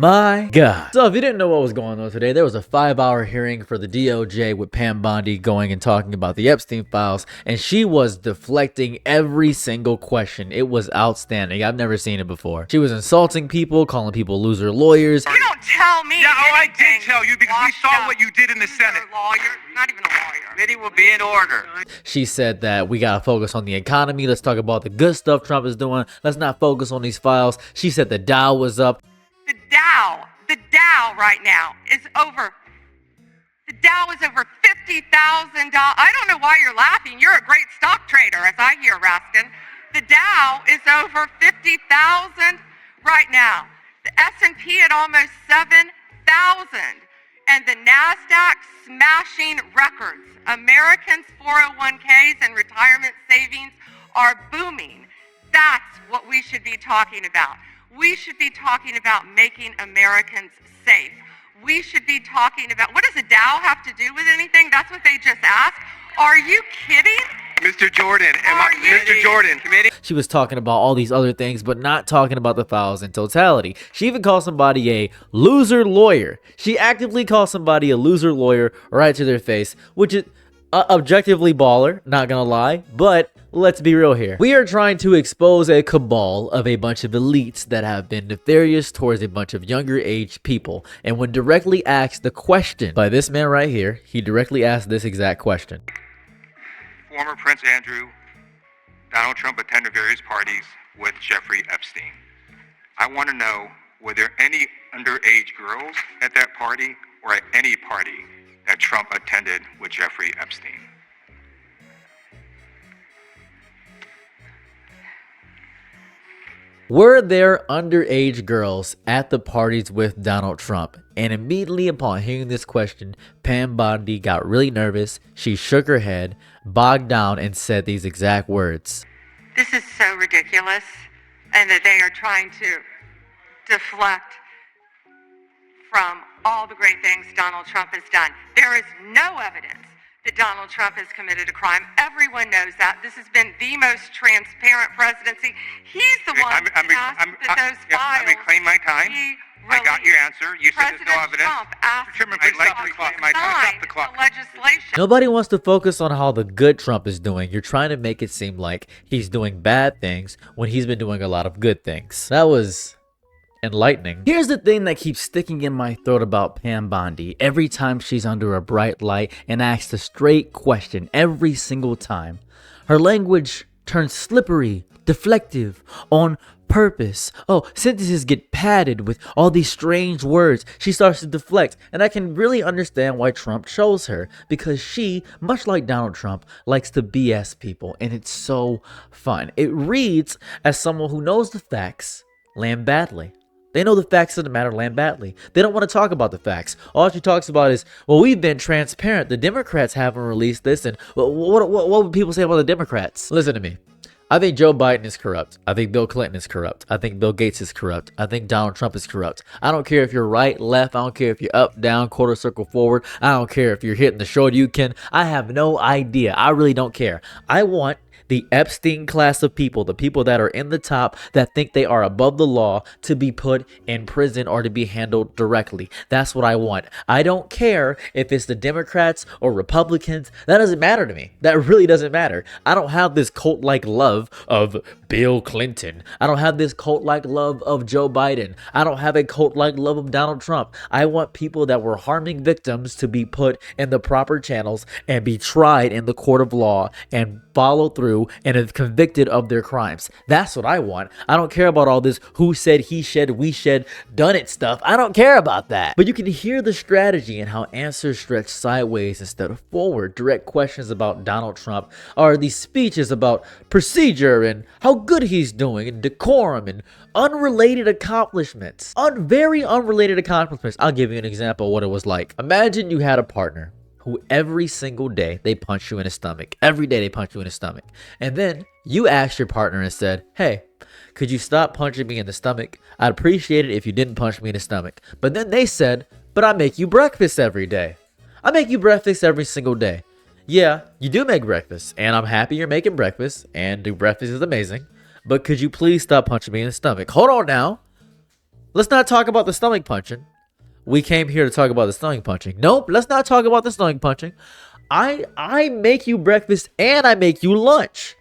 my God. So if you didn't know what was going on today, there was a 5-hour hearing for the DOJ with Pam Bondi going and talking about the Epstein files, and she was deflecting every single question. It was outstanding. I've never seen it before. She was insulting people, calling people loser lawyers. You don't tell me. Yeah, oh, I did tell you because we saw what you did in the Senate. You're a lawyer, not even a lawyer. Committee will be in order. She said that we gotta focus on the economy. Let's talk about the good stuff Trump is doing. Let's not focus on these files. She said the Dow was up. The Dow right now is over. The Dow is over $50,000. I don't know why you're laughing. You're a great stock trader, as I hear, Raskin. The Dow is over 50,000 right now. The S&P at almost 7,000. And the NASDAQ smashing records. Americans' 401ks and retirement savings are booming. That's what we should be talking about. We should be talking about making Americans safe. We should be talking about, what does the Dow have to do with anything? That's what they just asked. Are you kidding? Mr. Jordan, Mr. Jordan, committee. She was talking about all these other things, but not talking about the files in totality. She even called somebody a loser lawyer. She actively called somebody a loser lawyer right to their face, which is objectively baller, not gonna lie, but let's be real here. We are trying to expose a cabal of a bunch of elites that have been nefarious towards a bunch of younger age people. And when directly asked the question by this man right here, he directly asked this exact question. Former Prince Andrew, Donald Trump attended various parties with Jeffrey Epstein. I want to know, were there any underage girls at that party or at any party that Trump attended with Jeffrey Epstein? Were there underage girls at the parties with Donald Trump? And immediately upon hearing this question, Pam Bondi got really nervous. She shook her head, bogged down, and said these exact words. This is so ridiculous, and that they are trying to deflect from all the great things Donald Trump has done. There is no evidence that Donald Trump has committed a crime. Everyone knows that. This has been the most transparent presidency. He's the one that asked that those files I reclaim my time. I got your answer. You said there's no evidence. Trump asked Chairman, please stop the clock. Stop the clock. the legislation. Nobody wants to focus on how the good Trump is doing. You're trying to make it seem like he's doing bad things when he's been doing a lot of good things. That was enlightening. Here's the thing that keeps sticking in my throat about Pam Bondi. Every time she's under a bright light and asks a straight question, every single time, her language turns slippery, deflective, on purpose. Oh, sentences get padded with all these strange words. She starts to deflect, and I can really understand why Trump chose her, because she, much like Donald Trump, likes to BS people, and it's so fun. It reads as someone who knows the facts land badly. They know the facts of the matter land badly. They don't want to talk about the facts. All she talks about is, well, we've been transparent. The Democrats haven't released this. And what would people say about the Democrats? Listen to me. I think Joe Biden is corrupt. I think Bill Clinton is corrupt. I think Bill Gates is corrupt. I think Donald Trump is corrupt. I don't care if you're right, left. I don't care if you're up, down, quarter circle forward. I don't care if you're hitting the short you can. I have no idea. I really don't care. I want the Epstein class of people, the people that are in the top that think they are above the law, to be put in prison or to be handled directly. That's what I want. I don't care if it's the Democrats or Republicans. That doesn't matter to me. That really doesn't matter. I don't have this cult-like love of Bill Clinton. I don't have this cult-like love of Joe Biden. I don't have a cult-like love of Donald Trump. I want people that were harming victims to be put in the proper channels and be tried in the court of law and follow through and are convicted of their crimes. That's what I want. I don't care about all this who said, he said, we said, done it stuff. I don't care about that. But you can hear the strategy and how answers stretch sideways instead of forward. Direct questions about Donald Trump are these speeches about procedure and how good he's doing and decorum and unrelated accomplishments. Very unrelated accomplishments. I'll give you an example of what it was like. Imagine you had a partner who every single day they punch you in the stomach. Every day they punch you in the stomach. And then you asked your partner and said, hey, could you stop punching me in the stomach? I'd appreciate it if you didn't punch me in the stomach. But then they said, but I make you breakfast every day. I make you breakfast every single day. Yeah, you do make breakfast, and I'm happy you're making breakfast, and the breakfast is amazing. But could you please stop punching me in the stomach? Hold on now. Let's not talk about the stomach punching. We came here to talk about the stomach punching. Nope, let's not talk about the stomach punching. I make you breakfast and I make you lunch.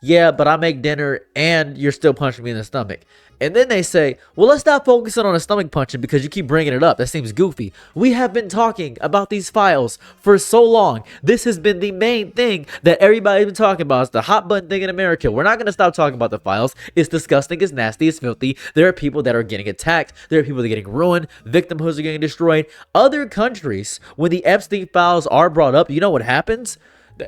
Yeah, but I make dinner and you're still punching me in the stomach. And then they say, well, let's not focus on the stomach punching because you keep bringing it up. That seems goofy. We have been talking about these files for so long. This has been the main thing that everybody's been talking about. It's the hot button thing in America. We're not going to stop talking about the files. It's disgusting. It's nasty. It's filthy. There are people that are getting attacked. There are people that are getting ruined. Victimhoods are getting destroyed. Other countries, when the Epstein files are brought up, you know what happens?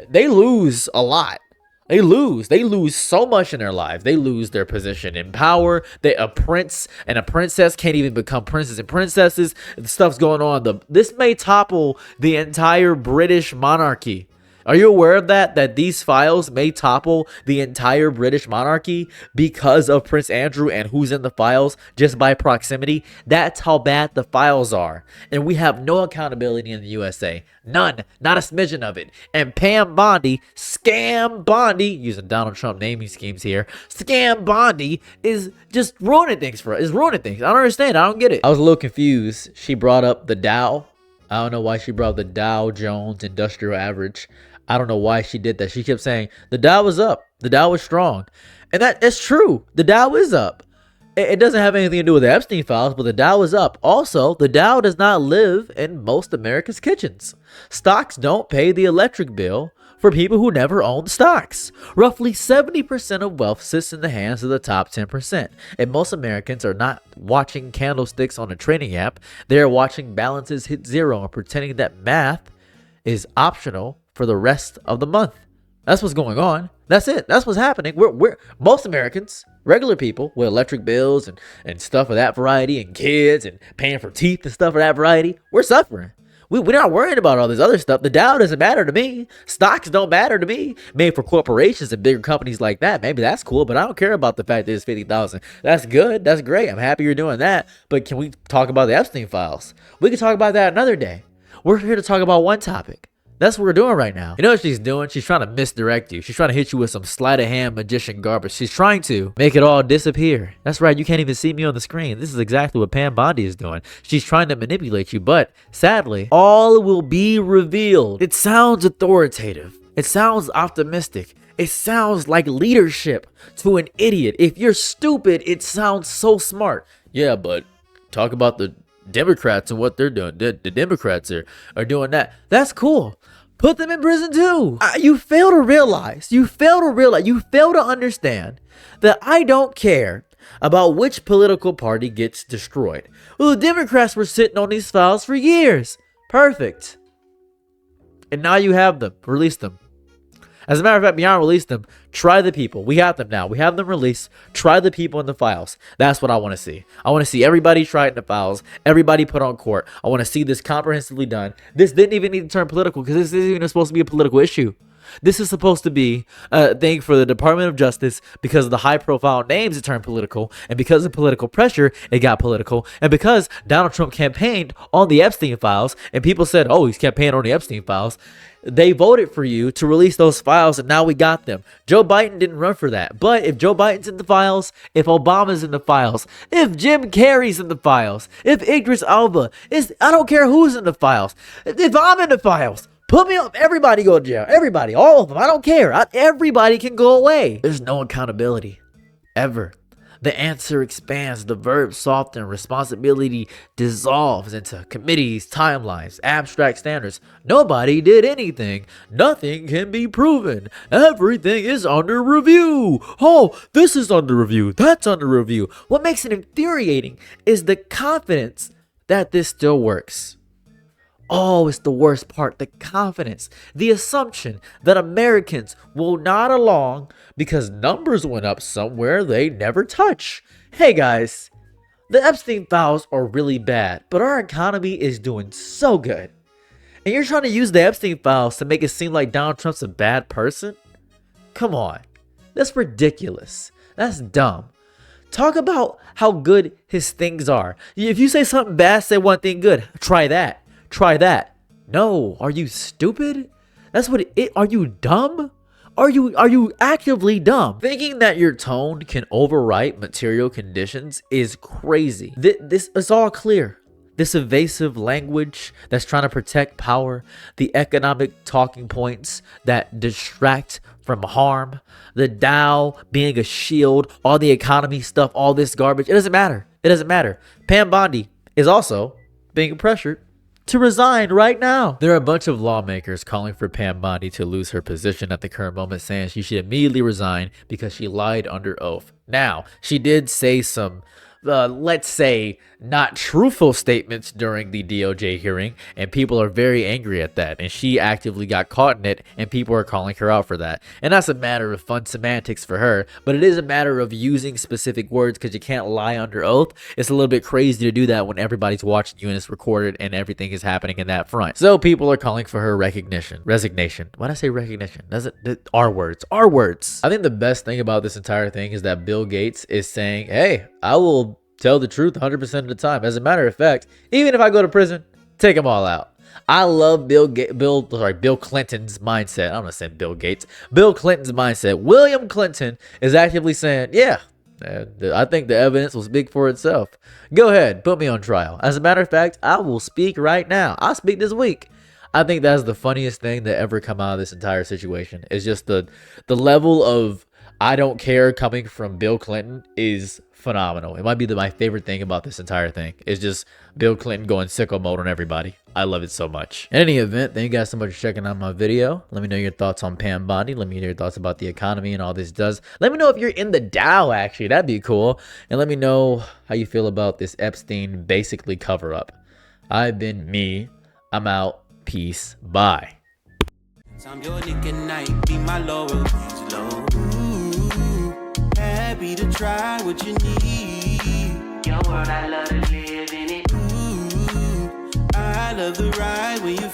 They lose a lot. They lose so much in their lives. They lose their position in power. A prince and a princess can't even become princes and princesses. The stuff's going on. This may topple the entire British monarchy. Are you aware of that? That these files may topple the entire British monarchy because of Prince Andrew and who's in the files just by proximity? That's how bad the files are. And we have no accountability in the USA. None. Not a smidgen of it. And Pam Bondi, Scam Bondi, using Donald Trump naming schemes here, Scam Bondi is just ruining things for us. Is ruining things. I don't understand. I don't get it. I was a little confused. She brought up the Dow. I don't know why she brought up the Dow Jones Industrial Average. I don't know why she did that. She kept saying the Dow was up. The Dow was strong. And that's true. The Dow is up. It doesn't have anything to do with the Epstein files, but the Dow is up. Also, the Dow does not live in most America's kitchens. Stocks don't pay the electric bill for people who never owned stocks. Roughly 70% of wealth sits in the hands of the top 10%. And most Americans are not watching candlesticks on a trading app. They're watching balances hit zero and pretending that math is optional for the rest of the month. That's what's going on. That's it. That's what's happening. We're most Americans, regular people with electric bills and stuff of that variety, and kids and paying for teeth and stuff of that variety, we're suffering. We're not worried about all this other stuff. The Dow doesn't matter to me. Stocks don't matter to me. Maybe for corporations and bigger companies like that, maybe that's cool, but I don't care about the fact that it's 50,000. That's good. That's great. I'm happy you're doing that. But can we talk about the Epstein files? We can talk about that another day. We're here to talk about one topic. That's what we're doing right now. You know what she's doing? She's trying to misdirect you. She's trying to hit you with some sleight of hand magician garbage. She's trying to make it all disappear. That's right. You can't even see me on the screen. This is exactly what Pam Bondi is doing. She's trying to manipulate you, but sadly, all will be revealed. It sounds authoritative. It sounds optimistic. It sounds like leadership to an idiot. If you're stupid, it sounds so smart. Yeah, but talk about the Democrats and what they're doing. The Democrats are doing that. That's cool. Put them in prison too. You fail to realize. You fail to understand that I don't care about which political party gets destroyed. Well, the Democrats were sitting on these files for years. Perfect. And now you have them. Release them. As a matter of fact, beyond release them, try the people. We got them now. We have them released. Try the people in the files. That's what I want to see. I want to see everybody try it in the files. Everybody put on court. I want to see this comprehensively done. This didn't even need to turn political because this isn't even supposed to be a political issue. This is supposed to be a thing for the Department of Justice because of the high-profile names it turned political, and because of political pressure, it got political, and because Donald Trump campaigned on the Epstein files, and people said, oh, he's campaigning on the Epstein files, they voted for you to release those files, and now we got them. Joe Biden didn't run for that, but if Joe Biden's in the files, if Obama's in the files, if Jim Carrey's in the files, if Idris Elba is, I don't care who's in the files, if I'm in the files, put me up. Everybody go to jail. Everybody. All of them. I don't care. Everybody can go away. There's no accountability. Ever. The answer expands. The verb soften. Responsibility dissolves into committees, timelines, abstract standards. Nobody did anything. Nothing can be proven. Everything is under review. Oh, this is under review. That's under review. What makes it infuriating is the confidence that this still works. Oh, it's the worst part. The confidence, the assumption that Americans will nod along because numbers went up somewhere they never touch. Hey guys, the Epstein files are really bad, but our economy is doing so good. And you're trying to use the Epstein files to make it seem like Donald Trump's a bad person? Come on. That's ridiculous. That's dumb. Talk about how good his things are. If you say something bad, say one thing good. Try that. Try that. No, are you stupid? That's what it, are you dumb? Are you actively dumb? Thinking that your tone can overwrite material conditions is crazy. This is all clear. This evasive language that's trying to protect power, the economic talking points that distract from harm, the Dow being a shield, all the economy stuff, all this garbage. It doesn't matter. It doesn't matter. Pam Bondi is also being pressured to resign right now. There are a bunch of lawmakers calling for Pam Bondi to lose her position at the current moment, saying she should immediately resign because she lied under oath. Now, she did say some let's say, not truthful statements during the DOJ hearing, and people are very angry at that, and she actively got caught in it, and people are calling her out for that. And that's a matter of fun semantics for her, but it is a matter of using specific words because you can't lie under oath. It's a little bit crazy to do that when everybody's watching you and it's recorded and everything is happening in that front. So people are calling for her resignation. Why did I say recognition? R words. I think the best thing about this entire thing is that Bill Gates is saying, hey, I will tell the truth 100% of the time. As a matter of fact, even if I go to prison, take them all out. I love Bill Clinton's mindset. I'm gonna say Bill Gates. Bill Clinton's mindset. William Clinton is actively saying, yeah, I think the evidence will speak for itself. Go ahead, put me on trial. As a matter of fact, I will speak right now. I'll speak this week. I think that's the funniest thing that ever come out of this entire situation. Is just the level of I don't care coming from Bill Clinton is phenomenal. It might be my favorite thing about this entire thing. It's just Bill Clinton going sicko mode on everybody. I love it so much. In any event, thank you guys so much for checking out my video. Let me know your thoughts on Pam Bondi. Let me know your thoughts about the economy and all this does. Let me know if you're in the Dow, actually. That'd be cool. And let me know how you feel about this Epstein basically cover up. I've been me. I'm out. Peace. Bye. I'm your nigga night, be my loyalties low. Happy to try what you need. Your world, I love to live in it. I love the ride when you